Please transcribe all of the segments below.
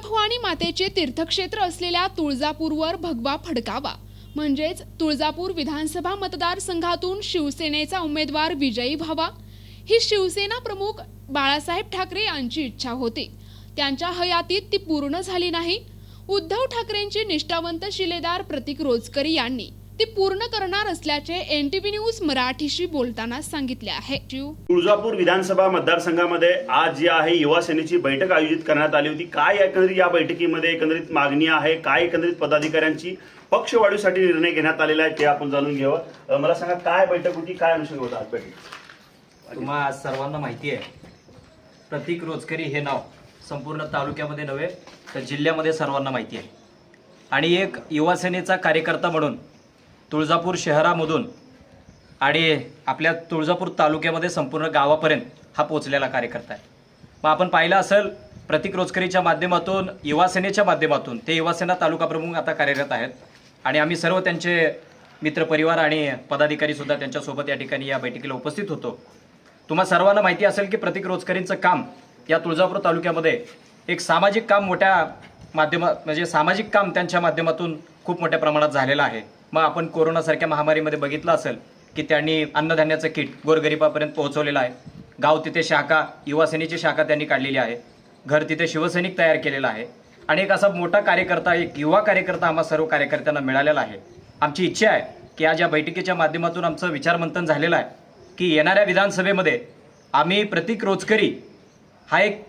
तुळजाभवानी मातेचे तीर्थक्षेत्र असलेल्या तुळजापूरवर भगवा फडकावा, म्हणजेच तुळजापूर विधानसभा मतदारसंघातून शिवसेनेचा उमेदवार विजयी व्हावा, ही शिवसेना प्रमुख बाळासाहेब ठाकरे यांची इच्छा होती. त्यांच्या हयातीत ती पूर्ण झाली नाही. उद्धव ठाकरेंचे निष्ठावंत शिलेदार प्रतीक रोजकरी यांनी ती पूर्ण करणार असल्याचे NTV न्यूज मराठीशी बोलताना सांगितले आहे. तुळजापूर विधानसभा मतदारसंघामध्ये आज जी आहे युवा सेनेची बैठक आयोजित करण्यात आली होती. काय एकंदरीत या बैठकीमध्ये एकंदरीत मागणी आहे, काय एकंदरीत पदाधिकाऱ्यांची पक्षवाढीसाठी निर्णय घेण्यात आलेला आहे ते आपण जाणून घ्यावं. मला सांगा काय बैठक होती, काय अनुषंग होता आज बैठक? तुम्हा सर्वांना माहिती आहे, प्रतीक रोजकरी हे नाव संपूर्ण तालुक्यामध्ये नव्हे तर जिल्ह्यामध्ये सर्वांना माहिती आहे. आणि एक युवा सेनेचा कार्यकर्ता म्हणून तुळजापूर शहरामधून आणि आपल्या तुळजापूर तालुक्यामध्ये संपूर्ण गावापर्यंत हा पोचलेला कार्यकर्ता आहे. मग आपण पाहिलं असेल, प्रतीक रोजकरीच्या माध्यमातून युवा सेनेच्या माध्यमातून ते युवा सेना तालुका प्रमुख आता कार्यरत आहेत आणि आम्ही सर्व त्यांचे मित्रपरिवार आणि पदाधिकारीसुद्धा त्यांच्यासोबत या ठिकाणी या बैठकीला उपस्थित होतो. तुम्हा सर्वांना माहिती असेल की प्रतीक रोजकरींचं काम या तुळजापूर तालुक्यामध्ये एक सामाजिक काम म्हणजे सामाजिक काम त्यांच्या माध्यमातून खूप मोठ्या प्रमाणात झालेलं आहे. मग आपण कोरोनासारख्या महामारीमध्ये बघितलं असेल की त्यांनी अन्नधान्याचं किट गोरगरिबापर्यंत पोहोचवलेलं आहे. गाव तिथे शाखा, युवा सेनेची शाखा त्यांनी काढलेली आहे. घर तिथे शिवसैनिक तयार केलेला आहे. आणि एक असा मोठा कार्यकर्ता, एक युवा कार्यकर्ता आम्हा सर्व कार्यकर्त्यांना मिळालेला आहे. आमची इच्छा आहे की आज या बैठकीच्या माध्यमातून आमचं विचारमंथन झालेलं आहे की येणाऱ्या विधानसभेमध्ये आम्ही प्रतीक रोजकरी हा एक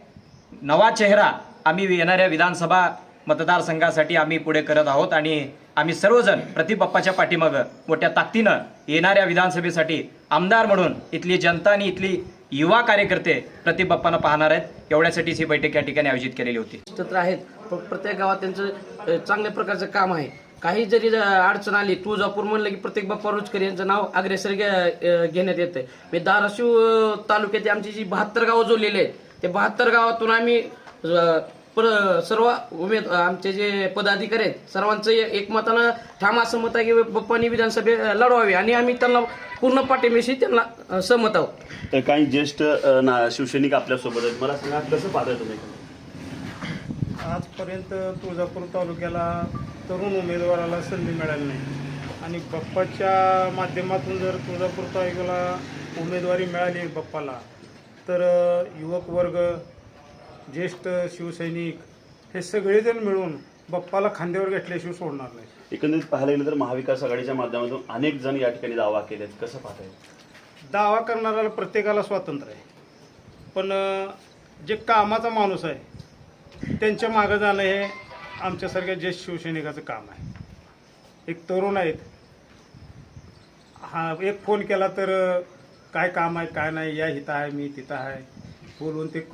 नवा चेहरा आम्ही येणाऱ्या विधानसभा मतदारसंघासाठी आम्ही पुढे करत आहोत आणि आम्ही सर्वजण प्रतीक बाप्पाच्या पाठीमागं मोठ्या ताकदीनं येणाऱ्या विधानसभेसाठी आमदार म्हणून इथली जनता आणि इथली युवा कार्यकर्ते प्रतीक बाप्पांना पाहणार आहेत. एवढ्यासाठीच ही बैठक या ठिकाणी आयोजित केलेली होती. क्षेत्र आहेत, प्रत्येक गावात त्यांचं चांगल्या प्रकारचं काम आहे. काही जरी अडचण आली, तुळजापूर म्हणलं की प्रतीक बाप्पा रोजकरी यांचं नाव अग्रेसर घेण्यात येतं. मी धाराशिव तालुक्यात आमची जी 72 गावं जोडलेली आहेत, ते 72 गावातून आम्ही सर्व आमचे जे पदाधिकारी आहेत सर्वांचं एकमतानं ठाम असं मत आहे की बाप्पांनी विधानसभे लढवावी आणि आम्ही त्यांना पूर्ण पाठिंब्याशी त्यांना सहमत आहोत. तर काही ज्येष्ठ शिवसैनिक आपल्यासोबत आहेत. मला सांगा कसं पाहताय तुम्ही? आजपर्यंत तुळजापूर तालुक्याला तरुण उमेदवाराला संधी मिळाली नाही आणि बाप्पाच्या माध्यमातून जर तुळजापूर तालुक्याला उमेदवारी मिळाली बाप्पाला, तर युवक वर्ग, ज्येष्ठ शिवसैनिक हे सगळेजण मिळून बाप्पाला खांद्यावर घेतल्याशिवाय सोडणार नाही. एकंदरीत पाहायला गेलं तर महाविकास आघाडीच्या माध्यमातून अनेक जण या ठिकाणी दावा केलेत. कसं पाहताय? दावा करणाऱ्याला प्रत्येकाला स्वातंत्र्य आहे, पण जे कामाचा माणूस आहे त्यांच्या मागं जाणं हे आमच्यासारख्या ज्येष्ठ शिवसैनिकाचं काम आहे. एक तरुण आहेत, हा एक फोन केला तर काय काम आहे काय नाही, या हिथं आहे मी तिथं आहे बोलून ते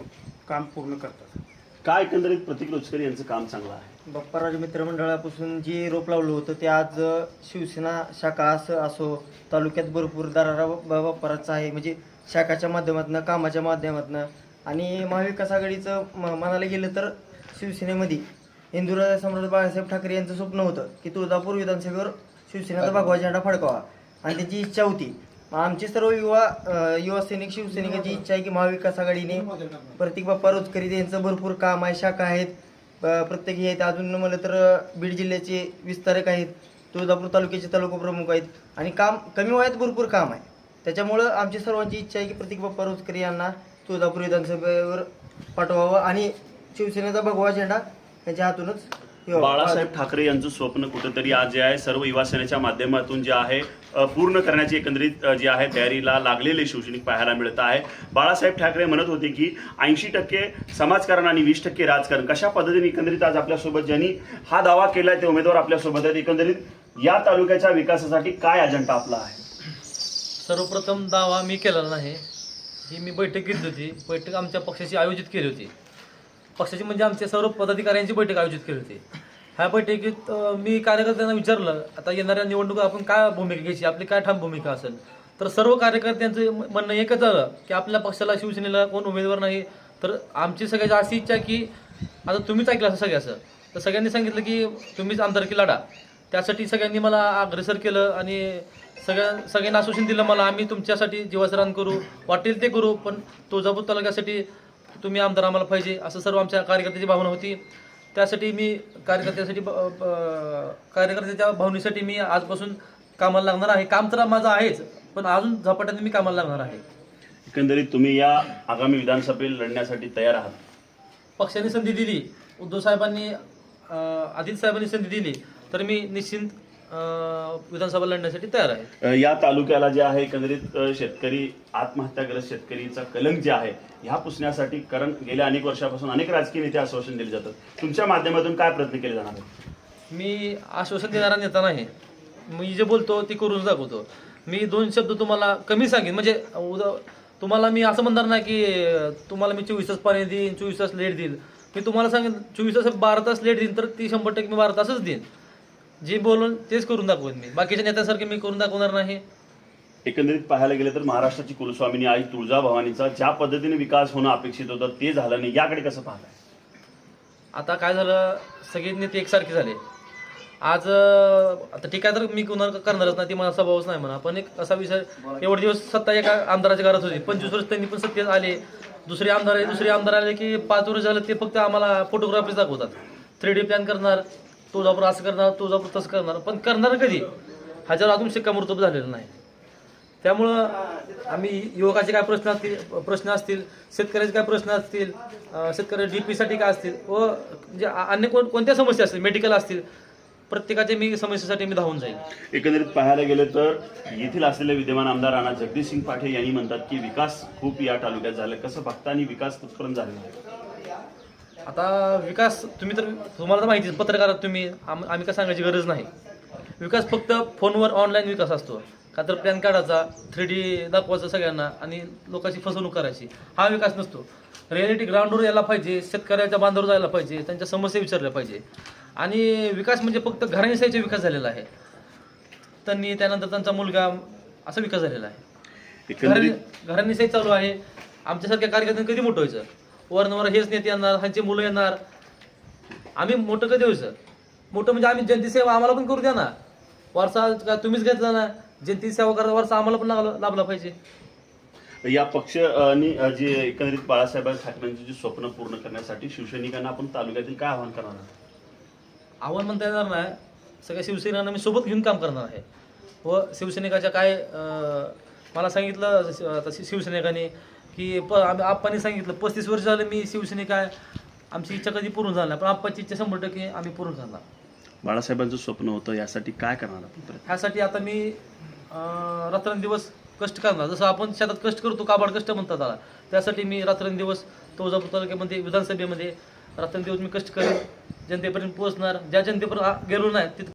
काम पूर्ण करतात. काय एकंदरीत प्रतीक रोजकरी यांचं काम चांगलं आहे? बाप्पाराज मित्रमंडळापासून जे रोप लावलं होतं ते आज शिवसेना शाखा असो तालुक्यात भरपूर दरारा बाप्पाराजचा आहे. म्हणजे शाखाच्या माध्यमातून, कामाच्या माध्यमातून आणि महाविकास आघाडीचं म्हणायला गेलं तर शिवसेनेमध्ये हिंदुराज सम्राट बाळासाहेब ठाकरे यांचं स्वप्न होतं की तुळजापूर विधानसभेवर शिवसेनेचा भगवा झेंडा फडकावा आणि त्यांची इच्छा होती. आमची सर्व युवा सैनिक शिवसैनिकांची इच्छा आहे की महाविकास आघाडीने प्रतीक बाप्पा रोजकरी यांचं भरपूर काम आहे, शाखा आहेत प्रत्येक हे आहेत. अजून म्हणलं तर बीड जिल्ह्याचे विस्तारक आहेत, तुळजापूर तालुक्याचे तालुका प्रमुख आहेत आणि काम कमी वयात भरपूर काम आहे. त्याच्यामुळं आमची सर्वांची इच्छा आहे की प्रतीक बाप्पा रोजकरी यांना तुळजापूर विधानसभेवर पाठवावं आणि शिवसेनेचा भगवा झेंडा त्यांच्या हातूनच. बाळासाहेब ठाकरे यांचं स्वप्न कुठेतरी आज जे आहे सर्व युवा सेनेच्या माध्यमातून जे आहे पूर्ण करण्याची एकंदरीत जी आहे तयारीला लागलेले शिवसैनिक पाहायला मिळत आहे. बाळासाहेब ठाकरे म्हणत होते की 80% समाजकारण आणि 20% राजकारण. कशा पद्धतीने एकंदरीत आज आपल्यासोबत ज्यांनी हा दावा केलाय ते उमेदवार आपल्यासोबत आहेत. एकंदरीत या तालुक्याच्या विकासासाठी काय अजेंडा आपला आहे? सर्वप्रथम दावा मी केलेला नाही. ही मी बैठक घेतली होती. बैठक आमच्या पक्षाची आयोजित केली होती. पक्षाची म्हणजे आमच्या सर्व पदाधिकाऱ्यांची बैठक आयोजित केली होती. ह्या बैठकीत मी कार्यकर्त्यांना विचारलं, आता येणाऱ्या निवडणुका आपण काय भूमिका घ्यायची, आपली काय ठाम भूमिका असेल. तर सर्व कार्यकर्त्यांचं म्हणणं एकच झालं की आपल्या पक्षाला, शिवसेनेला कोण उमेदवार नाही. तर आमची सगळ्याची अशी इच्छा की आता तुम्हीच ऐकलं असं सगळ्याचं, तर सगळ्यांनी सांगितलं की तुम्हीच आमदारकी लढा. त्यासाठी सगळ्यांनी मला अग्रेसर केलं आणि सगळ्यांना आश्वासन दिलं मला, आम्ही तुमच्यासाठी जीवासरान करू, वाटेल ते करू, पण तुळजापूर तालुक्यासाठी तुम्ही आमदार आम्हाला पाहिजे, असं सर्व आमच्या कार्यकर्त्याची भावना होती. त्यासाठी मी कार्यकर्त्याच्या भावनेसाठी मी आजपासून कामाला लागणार आहे. काम तर माझं आहेच, पण अजून झपाट्याने मी कामाला लागणार आहे. एकंदरीत तुम्ही या आगामी विधानसभेला लढण्यासाठी तयार आहात? पक्षाने संधी दिली, उद्धव साहेबांनी आदित्य साहेबांनी संधी दिली तर मी निश्चित विधानसभा लढण्यासाठी तयार आहे. या तालुक्याला जे आहे एकंदरीत शेतकरी आत्महत्याग्रस्त शेतकरीचा कलंक जे आहे ह्या पुसण्यासाठी, कारण गेल्या अनेक वर्षापासून अनेक राजकीय नेते आश्वासन दिले जातात, तुमच्या माध्यमातून काय प्रयत्न केले जाणार आहेत? मी आश्वासन देणारा नेता नाही. मी जे बोलतो ते करून दाखवतो. मी 2 शब्द तुम्हाला कमी सांगेन, म्हणजे तुम्हाला मी असं म्हणणार नाही की तुम्हाला मी 24 तास पाणी देईन, 24 तास लेट देईन. मी तुम्हाला सांगेन 24 तास 12 तास लेट देईन तर ती 100% मी 12 तासच देईन. जे बोलून तेच करून दाखवेन मी. बाकीच्या नेत्यांसारखे मी करून दाखवणार नाही. एकंदरीत पाहायला गेलं तर महाराष्ट्राची कुलस्वामिनी आई तुळजाभवानीचा ज्या पद्धतीने विकास होणं अपेक्षित होतं ते झालं नाही, याकडे कसं पाहताय? आता काय झालं, सगळे नेते एकसारखे झाले. आज आता ठीक आहे, तर मी कोणाला करणारच नाही, ती माझा स्वभावच नाही म्हणा. पण एक असा विषय, एवढे दिवस सत्ता एका आमदाराच्या घरात होती, 25 वर्ष त्यांनी पण सत्तेत आले. दुसरे आमदार आले की 5 वर्ष झालं ते फक्त आम्हाला फोटोग्राफीच दाखवतात. 3D प्लॅन करणार, तुळजापूर असं करणार, तुळजापूर तसं करणार, पण करणार कधी ह्याच्यावर अजून शिक्कामोर्तब झालेलं नाही. त्यामुळं आम्ही युवकाचे काय प्रश्न असतील, शेतकऱ्याचे काय प्रश्न असतील, शेतकरी DP साठी काय असतील, व म्हणजे अन्य कोणत्या समस्या असतील, मेडिकल असतील, प्रत्येकाच्या समस्येसाठी मी धावून जाईल. एकंदरीत पाहायला गेलं तर येथील असलेले विद्यमान आमदार राणा जगदीशसिंग पाटील यांनी म्हणतात की विकास खूप या तालुक्यात झाला, कसं बघता आणि विकास कुठपर्यंत झालेला आहे? आता विकास तुम्हाला तर माहितीच, पत्रकारात तुम्ही आम्ही काय सांगायची गरज नाही. विकास फक्त फोनवर ऑनलाईन विकास असतो का, तर प्लॅन काढायचा, 3D दाखवायचा सगळ्यांना आणि लोकांची फसवणूक करायची, हा विकास नसतो. रिॲलिटी ग्राउंडवर यायला पाहिजे, शेतकऱ्याच्या बांधावर जायला पाहिजे, त्यांच्या समस्या विचारल्या पाहिजे. आणि विकास म्हणजे फक्त घराणीसाईचा विकास झालेला आहे, त्यानंतर त्यांचा मुलगा, असा विकास झालेला आहे. घराणीसाई चालू आहे. आमच्यासारख्या कार्यकर्त्यांनी कधी मोठं व्हायचं? वरनवर हेच नेते येणार, ह्यांचे मुलं येणार, आम्ही मोठं कधी व्हायचं? मोठं म्हणजे आम्ही जनतेची सेवा आम्हाला पण करू द्या ना. वारसा का तुम्हीच घेतला ना, जनतेची सेवा करायचा वारसा आम्हाला पण लाभला पाहिजे. या पक्ष आणि जे एकंदरीत बाळासाहेब ठाकरेंची जी स्वप्न पूर्ण करण्यासाठी शिवसैनिकांना आपण तालुक्यातील काय आवाहन करणार आहात? आव्हान म्हणता येणार नाही, सगळ्या शिवसैनिकांना मी सोबत घेऊन काम करणार आहे. व शिवसैनिकाच्या काय मला सांगितलं आता शिवसैनिकांनी की आप्पांनी सांगितलं 35 वर्ष झालं मी शिवसैनिक आहे, आमची इच्छा कधी पूर्ण झाली नाही, पण आप्पाची इच्छा 100% आम्ही पूर्ण करणार. बाळासाहेबांचं स्वप्न होतं, यासाठी काय करणार आपण? ह्यासाठी आता मी रात्रंदिवस कष्ट करणार. जसं आपण शेतात कष्ट करतो, काबाड कष्ट म्हणतात त्याला, त्यासाठी मी रात्रंदिवस तुळजापूर तालुक्यामध्ये विधानसभेमध्ये रात्रंदिवस मी कष्ट करेन, जनतेपर्यंत पोहोचणार. ज्या जनतेपर्यंत गेलो नाही तिथं